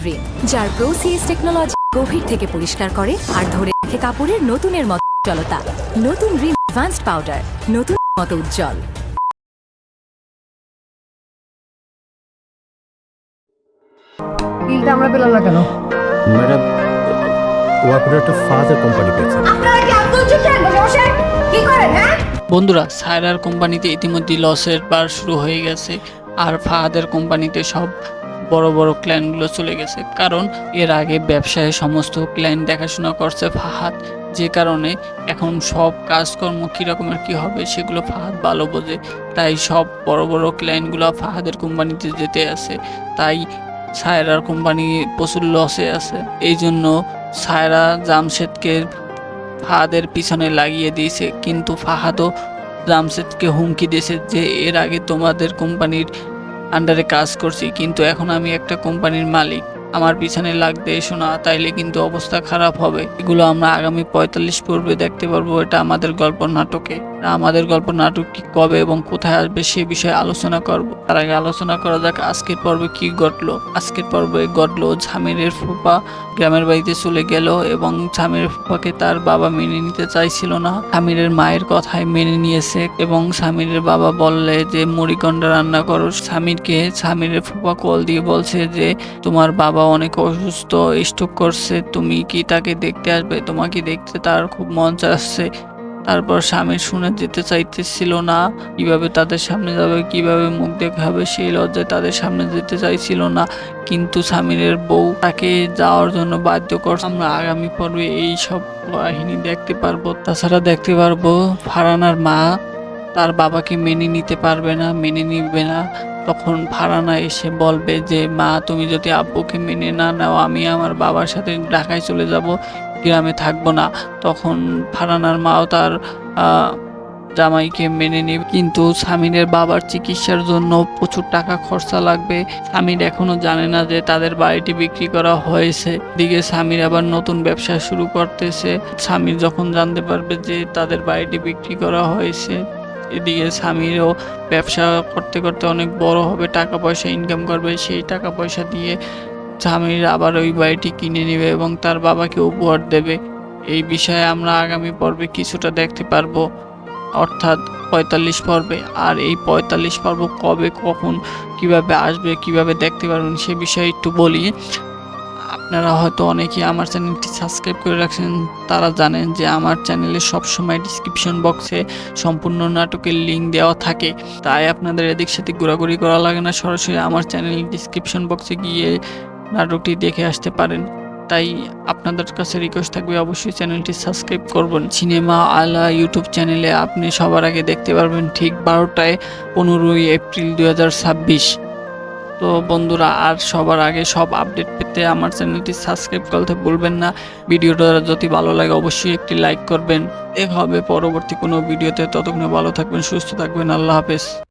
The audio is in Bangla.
রিন, যার প্রোসিএস টেকনোলজি গভীর থেকে পরিষ্কার করে আর ধরে রাখে কাপড়ের নতুনের মতো উজ্জ্বলতা। নতুন রিন অ্যাডভান্সড পাউডার, নতুন মতো উজ্জ্বল। বিলটা আমরা পেলাম না কেন? ম্যাডাম, ওয়াকুর একটা ফাদার কোম্পানি পেয়েছে। আপনারা কি আব্দুল চিকেন বসে কি করেন হ্যাঁ? বন্ধুরা, সায়রার কোম্পানিতে ইতিমধ্যে লসের বার শুরু হয়ে গেছে, আর ফাহাদের কোম্পানিতে সব বড় বড় ক্লায়েন্টগুলো চলে গেছে। কারণ এর আগে ব্যবসায় সমস্ত ক্লায়েন্ট দেখাশোনা করছে ফাহাদ, যে কারণে এখন সব কাজকর্ম কী রকমের কী হবে সেগুলো ফাহাদ ভালো বোঝে। তাই সব বড় বড় ক্লায়েন্টগুলো ফাহাদের কোম্পানিতে যেতে আছে। তাই সায়রার কোম্পানি প্রচুর লসে আছে। এই জন্য সায়রা জামশেদকে ফাহাদের পিছনে লাগিয়ে দিয়েছে, কিন্তু ফাহাদও জামশেদকে হুমকি দিয়েছে যে এর আগে তোমাদের কোম্পানির আন্ডারে কাজ করছি, কিন্তু এখন আমি একটা কোম্পানির মালিক, আমার পিছনে লাগতে এসো না, তাইলে কিন্তু অবস্থা খারাপ হবে। এগুলো আমরা আগামী 45 পর্বে দেখতে পারবো। এটা আমাদের গল্প নাটকে। আমাদের গল্প নাটকটি কবে এবং কোথায় আসবে সে বিষয়ে আলোচনা করব। তার আগে আলোচনা করা যাক আজকের পর্বে কি ঘটলো। আজকের পর্বে ঘটলো ঝামিরের ফুপা গ্রামের বাড়িতে চলে গেল এবং ঝামিরের ফুপাকে তার বাবা মেনে নিতে চাইছিল না। ঝামিরের মায়ের কথায় মেনে নিয়েছে এবং ঝামিরের বাবা বললে যে মুড়িগন্ডা রান্না করো। ঝামিরের ফুপা কল দিয়ে বলছে যে তোমার বাবা অনেক অসুস্থ, স্ট্রোক করছে, তুমি কি তাকে দেখতে আসবে? তোমাকে দেখতে তার খুব মন চাচ্ছে। তারপর স্বামী শুনে যেতে চাইতেছিল না, কিভাবে তাদের সামনে যাবে, কিভাবে মুখ দেখাবে, সেই লজ্জায় তাদের সামনে যেতে চাইছিল না। কিন্তু স্বামীর বউ তাকে যাওয়ার জন্য বাধ্য করছে। আমরা আগামী পর্বে এই সব কাহিনী দেখতে পারবো। তাছাড়া দেখতে পারবো ফারহানার মা তার বাবাকে মেনে নিতে পারবে না, মেনে নিবে না। তখন ফারহানা এসে বলবে যে মা, তুমি যদি আব্বুকে মেনে না নাও, আমি আমার বাবার সাথে ঢাকায় চলে যাব, গ্রামে থাকবো না। তখন ফারহানার মাও তার জামাইকে মেনে নেবে, কিন্তু স্বামীর বাবার চিকিৎসার জন্য প্রচুর টাকা খরচা লাগবে। স্বামীর এখনো জানে না যে তাদের বাড়িটি বিক্রি করা হয়েছে। এদিকে স্বামীর আবার নতুন ব্যবসা শুরু করতেছে। স্বামীর যখন জানতে পারবে যে তাদের বাড়িটি বিক্রি করা হয়েছে, এদিকে স্বামীরও ব্যবসা করতে করতে অনেক বড় হবে, টাকা পয়সা ইনকাম করবে। সেই টাকা পয়সা দিয়ে স্বামীর আবার ওই বাড়িটি কিনে নেবে এবং তার বাবাকে উপহার দেবে। এই বিষয়ে আমরা আগামী পর্বে কিছুটা দেখতে পারবো, অর্থাৎ 45 পর্বে। আর এই 45 পর্ব কবে, কখন, কিভাবে আসবে, কিভাবে দেখতে পারবেন সে বিষয়ে একটু বলি। আপনারা হয়তো অনেকেই আমার চ্যানেলটি সাবস্ক্রাইব করে রাখছেন, তারা জানেন যে আমার চ্যানেলে সবসময় ডিসক্রিপশন বক্সে সম্পূর্ণ নাটকের লিঙ্ক দেওয়া থাকে। তাই আপনাদের এদিক সাথে ঘোরাঘুরি করা লাগে না, সরাসরি আমার চ্যানেলের ডিসক্রিপশন বক্সে গিয়ে নাটকটি দেখে আসতে পারেন। তাই আপনাদের কাছে রিকোয়েস্ট থাকবে অবশ্যই চ্যানেলটি সাবস্ক্রাইব করবেন। সিনেমা আলা ইউটিউব চ্যানেলে আপনি সবার আগে দেখতে পারবেন ঠিক 12টায় 15ই এপ্রিল 2026। তো বন্ধুরা, আর সবার আগে সব আপডেট পেতে আমার চ্যানেলটি সাবস্ক্রাইব করতে ভুলবেন না। ভিডিওটা যদি ভালো লাগে অবশ্যই একটি লাইক করবেন। দেখা হবে পরবর্তী কোনো ভিডিওতে। ততক্ষণে ভালো থাকবেন, সুস্থ থাকবেন। আল্লাহ হাফেজ।